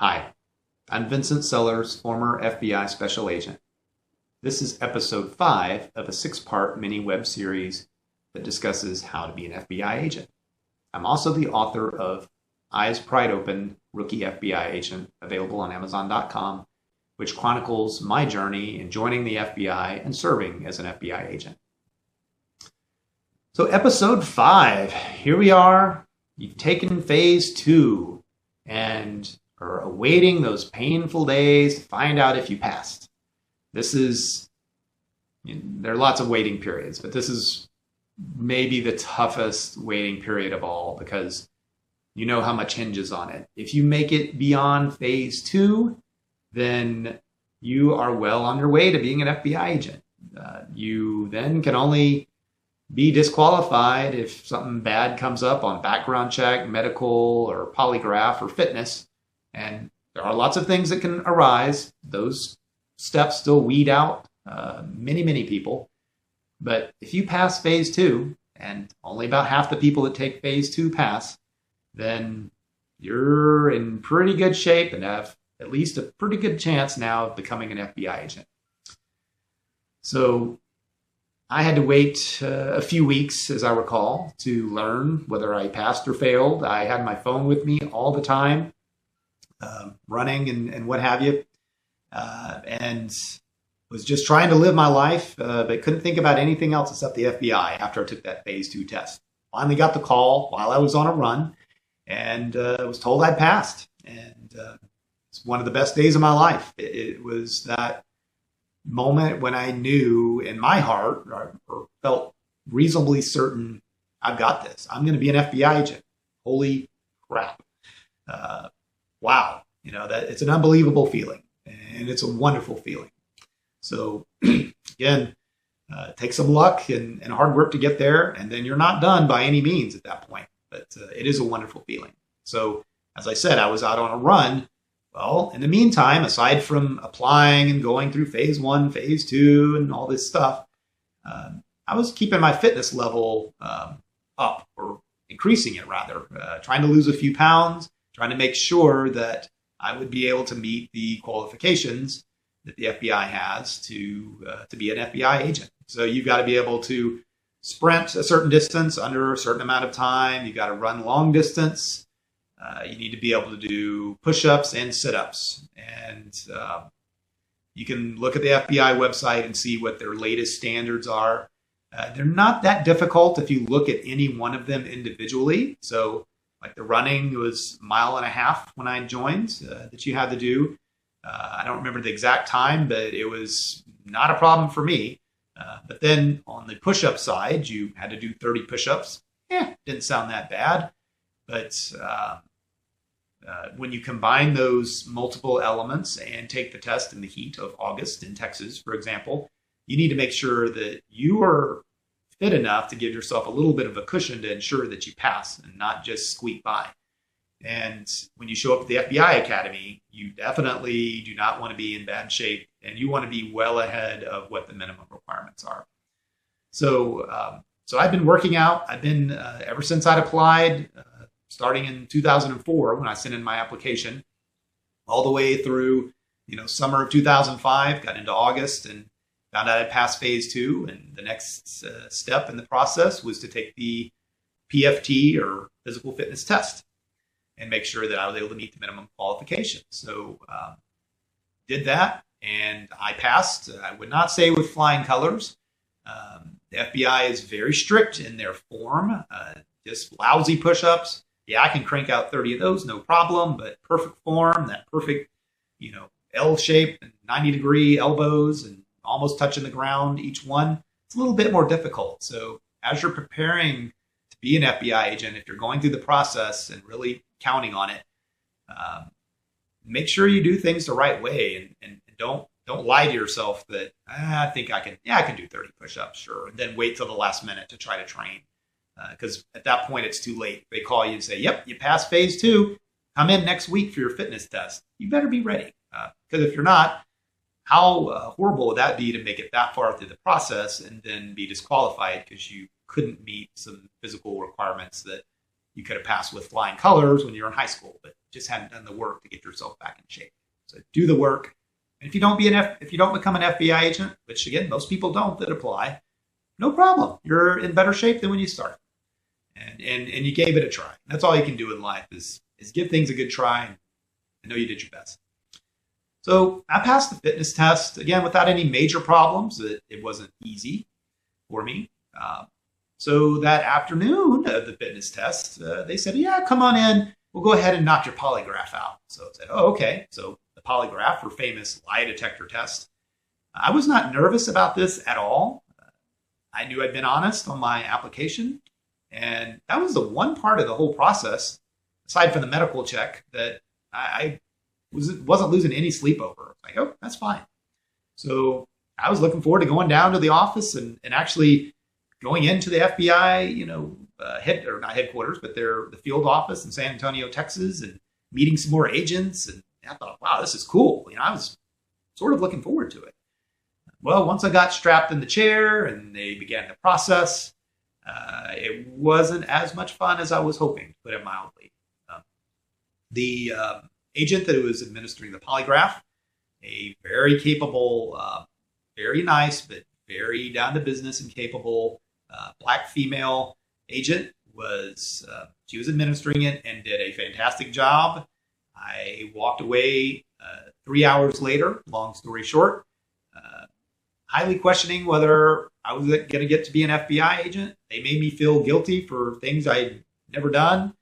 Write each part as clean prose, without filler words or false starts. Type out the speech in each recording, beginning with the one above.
Hi, I'm Vincent Sellers, former FBI special agent. This is episode 5 of a 6-part mini web series that discusses how to be an FBI agent. I'm also the author of Eyes Pried Open, Rookie FBI Agent, available on Amazon.com, which chronicles my journey in joining the FBI and serving as an FBI agent. So episode 5, here we are. You've taken phase 2 and are awaiting those painful days to find out if you passed. There are lots of waiting periods, but this is maybe the toughest waiting period of all because you know how much hinges on it. If you make it beyond phase 2, then you are well on your way to being an FBI agent. You then can only be disqualified if something bad comes up on background check, medical, or polygraph, or fitness. And there are lots of things that can arise. Those steps still weed out many people. But if you pass phase 2, and only about half the people that take phase 2 pass, then you're in pretty good shape and have at least a pretty good chance now of becoming an FBI agent. So I had to wait a few weeks, as I recall, to learn whether I passed or failed. I had my phone with me all the time, running and what have you, and was just trying to live my life, but couldn't think about anything else except the FBI after I took that phase 2 test. Finally got the call while I was on a run and was told I'd passed. And it's one of the best days of my life. It was that moment when I knew in my heart or felt reasonably certain I've got this. I'm going to be an FBI agent. Holy crap. Wow. That it's an unbelievable feeling and it's a wonderful feeling. So again, take some luck and hard work to get there. And then you're not done by any means at that point, but it is a wonderful feeling. So as I said, I was out on a run. Well, in the meantime, aside from applying and going through phase 1, phase 2, and all this stuff, I was keeping my fitness level up, or increasing it rather, trying to lose a few pounds, trying to make sure that I would be able to meet the qualifications that the FBI has to be an FBI agent. So you've got to be able to sprint a certain distance under a certain amount of time. You've got to run long distance. You need to be able to do push-ups and sit-ups. And you can look at the FBI website and see what their latest standards are. They're not that difficult if you look at any one of them individually. So like the running was 1.5 miles when I joined that you had to do. I don't remember the exact time, but it was not a problem for me. But then on the push-up side, you had to do 30 push-ups. Didn't sound that bad. But when you combine those multiple elements and take the test in the heat of August in Texas, for example, you need to make sure that you are fit enough to give yourself a little bit of a cushion to ensure that you pass and not just squeak by. And when you show up at the FBI Academy, you definitely do not want to be in bad shape, and you want to be well ahead of what the minimum requirements are. So I've been working out. I've been, ever since I'd applied, starting in 2004 when I sent in my application, all the way through, summer of 2005, got into August and found out I passed phase 2. And the next step in the process was to take the PFT, or physical fitness test, and make sure that I was able to meet the minimum qualifications. So did that, and I passed. I would not say with flying colors. The FBI is very strict in their form, just lousy push-ups. Yeah, I can crank out 30 of those, no problem, but perfect form, that perfect, L shape and 90-degree elbows and almost touching the ground, each one, it's a little bit more difficult. So as you're preparing to be an FBI agent, if you're going through the process and really counting on it, make sure you do things the right way and don't lie to yourself that I think I can do 30 push-ups, sure, and then wait till the last minute to try to train. Because at that point, it's too late. They call you and say, yep, you passed phase 2. Come in next week for your fitness test. You better be ready. Because if you're not, how horrible would that be to make it that far through the process and then be disqualified because you couldn't meet some physical requirements that you could have passed with flying colors when you were in high school, but just hadn't done the work to get yourself back in shape. So do the work. And if you don't become an FBI agent, which again, most people don't that apply, no problem. You're in better shape than when you started. And you gave it a try. That's all you can do in life is give things a good try. And I know you did your best. So I passed the fitness test, again, without any major problems. It wasn't easy for me. So that afternoon of the fitness test, they said, yeah, come on in. We'll go ahead and knock your polygraph out. So I said, oh, okay. So the polygraph, or famous lie detector test. I was not nervous about this at all. I knew I'd been honest on my application. And that was the one part of the whole process, aside from the medical check, that I wasn't losing any sleep over. Like, oh, that's fine. So I was looking forward to going down to the office and actually going into the FBI, not headquarters, but the field office in San Antonio, Texas, and meeting some more agents. And I thought, wow, this is cool. I was sort of looking forward to it. Well, once I got strapped in the chair and they began the process, it wasn't as much fun as I was hoping, to put it mildly. The agent that was administering the polygraph, a very capable, very nice, but very down to business and capable Black female agent, she was administering it and did a fantastic job. I walked away 3 hours later, long story short, highly questioning whether I was going to get to be an FBI agent. They made me feel guilty for things I'd never done.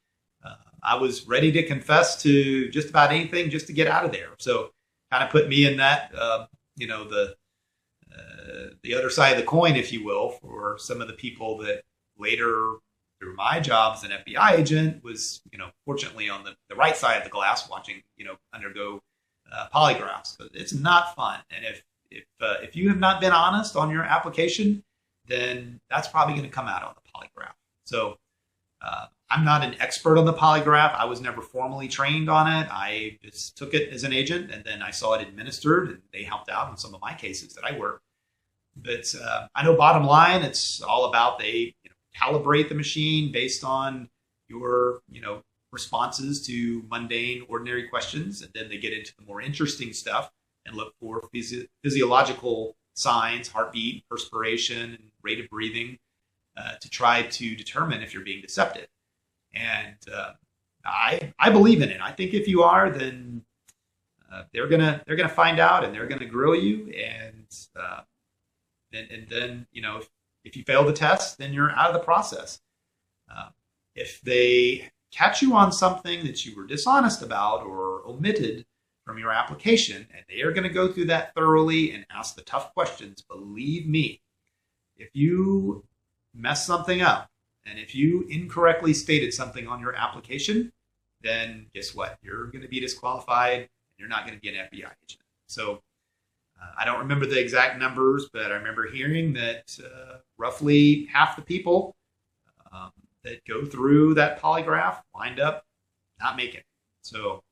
I was ready to confess to just about anything just to get out of there. So kind of put me in that, the other side of the coin, if you will, for some of the people that later, through my job as an FBI agent, was, fortunately on the right side of the glass watching, undergo polygraphs. But it's not fun. And if you have not been honest on your application, then that's probably going to come out on the polygraph. So I'm not an expert on the polygraph. I was never formally trained on it. I just took it as an agent, and then I saw it administered, and they helped out in some of my cases that I worked. But I know bottom line, it's all about they calibrate the machine based on your responses to mundane, ordinary questions, and then they get into the more interesting stuff and look for physiological signs, heartbeat, perspiration, and rate of breathing to try to determine if you're being deceptive. And I believe in it. I think if you are, then they're gonna find out and they're gonna grill you, and then if you fail the test, then you're out of the process. If they catch you on something that you were dishonest about or omitted from your application, and they are going to go through that thoroughly and ask the tough questions, believe me, if you mess something up and if you incorrectly stated something on your application, then guess what? You're going to be disqualified and you're not going to be an FBI agent. So I don't remember the exact numbers, but I remember hearing that roughly half the people that go through that polygraph wind up not making it. So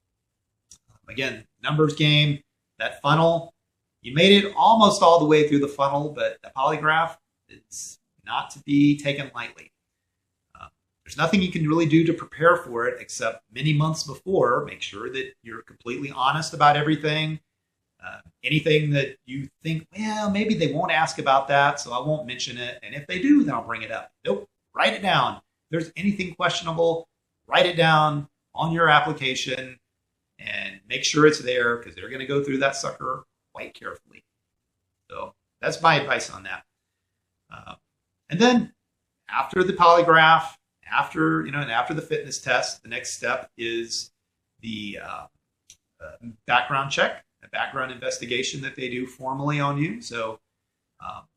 again, numbers game, that funnel, you made it almost all the way through the funnel, but the polygraph is not to be taken lightly. There's nothing you can really do to prepare for it except many months before, make sure that you're completely honest about everything. Anything that you think, well, maybe they won't ask about that, so I won't mention it. And if they do, then I'll bring it up. Nope, write it down. If there's anything questionable, write it down on your application and make sure it's there, because they're going to go through that sucker quite carefully. So that's my advice on that. And then after the polygraph, after the fitness test, the next step is the background check, a background investigation that they do formally on you. So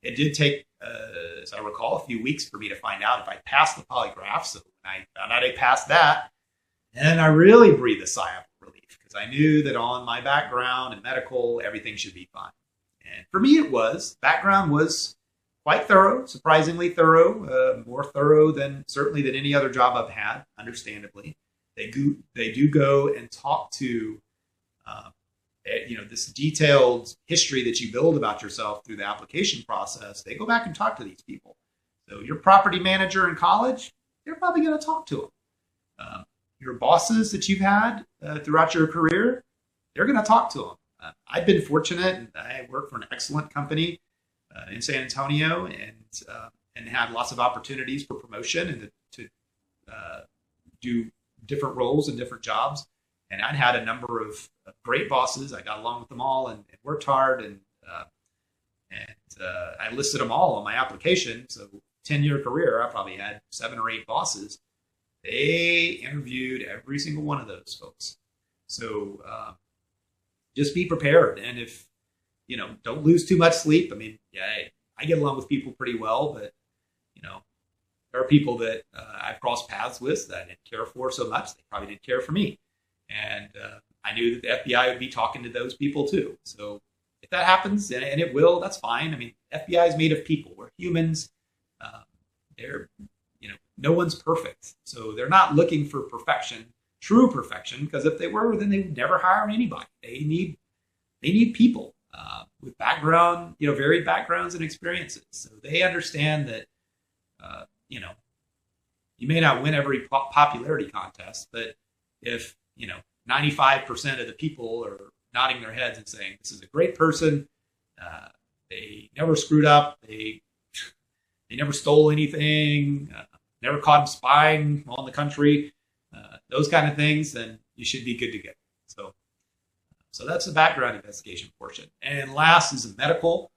it did take, as I recall, a few weeks for me to find out if I passed the polygraph. So when I found out I passed that, and I really breathed a sigh of relief, because I knew that on my background and medical, everything should be fine. And for me, it was. Background was quite thorough, surprisingly thorough, more thorough than any other job I've had, understandably. They do go and talk to this detailed history that you build about yourself through the application process. They go back and talk to these people. So your property manager in college, you're probably going to talk to them. Your bosses that you've had throughout your career, they're going to talk to them. I've been fortunate, and I work for an excellent company in San Antonio, and had lots of opportunities for promotion and to do different roles and different jobs. And I'd had a number of great bosses. I got along with them all and worked hard, and I listed them all on my application. So 10-year career, I probably had 7 or 8 bosses. They interviewed every single one of those folks. So just be prepared. And if, don't lose too much sleep. I mean, yeah, I get along with people pretty well, but, there are people that I've crossed paths with that I didn't care for so much. They probably didn't care for me. And I knew that the FBI would be talking to those people too. So if that happens, and it will, that's fine. I mean, FBI is made of people. We're humans. They're, no one's perfect. So they're not looking for perfection, true perfection, because if they were, then they would never hire anybody. They need people with background, varied backgrounds and experiences. So they understand that, you may not win every popularity contest, but if, 95% of the people are nodding their heads and saying, this is a great person, they never screwed up, they never stole anything, never caught him spying on the country, those kind of things, then you should be good to go. So that's the background investigation portion. And last is the medical.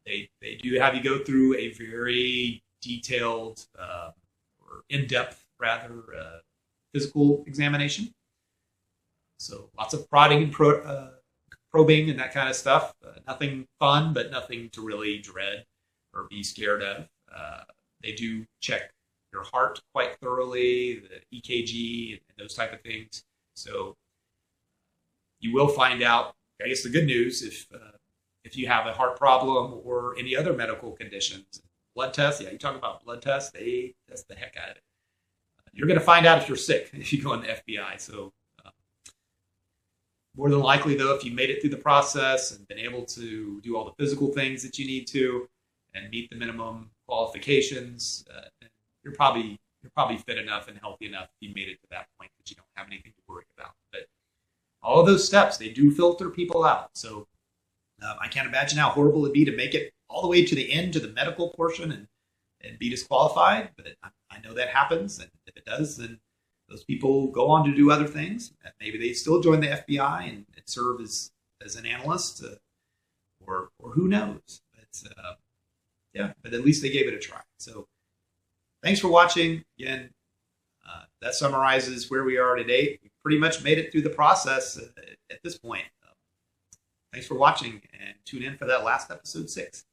They do have you go through a very detailed or in-depth, rather, physical examination. So lots of prodding and probing and that kind of stuff. Nothing fun, but nothing to really dread or be scared of. They do check your heart quite thoroughly, the EKG and those type of things. So you will find out, I guess the good news, if you have a heart problem or any other medical conditions. Blood tests, yeah, you talk about blood tests, they test the heck out of it. You're going to find out if you're sick if you go in the FBI. So more than likely, though, if you made it through the process and been able to do all the physical things that you need to and meet the minimum qualifications, you're probably fit enough and healthy enough if you made it to that point that you don't have anything to worry about. But all of those steps, they do filter people out. So I can't imagine how horrible it'd be to make it all the way to the end, to the medical portion, and be disqualified. But I know that happens. And if it does, then those people go on to do other things. Maybe they still join the FBI and serve as an analyst, or who knows. But but at least they gave it a try. So thanks for watching. Again, that summarizes where we are today. We pretty much made it through the process at this point. Thanks for watching, and tune in for that last episode 6.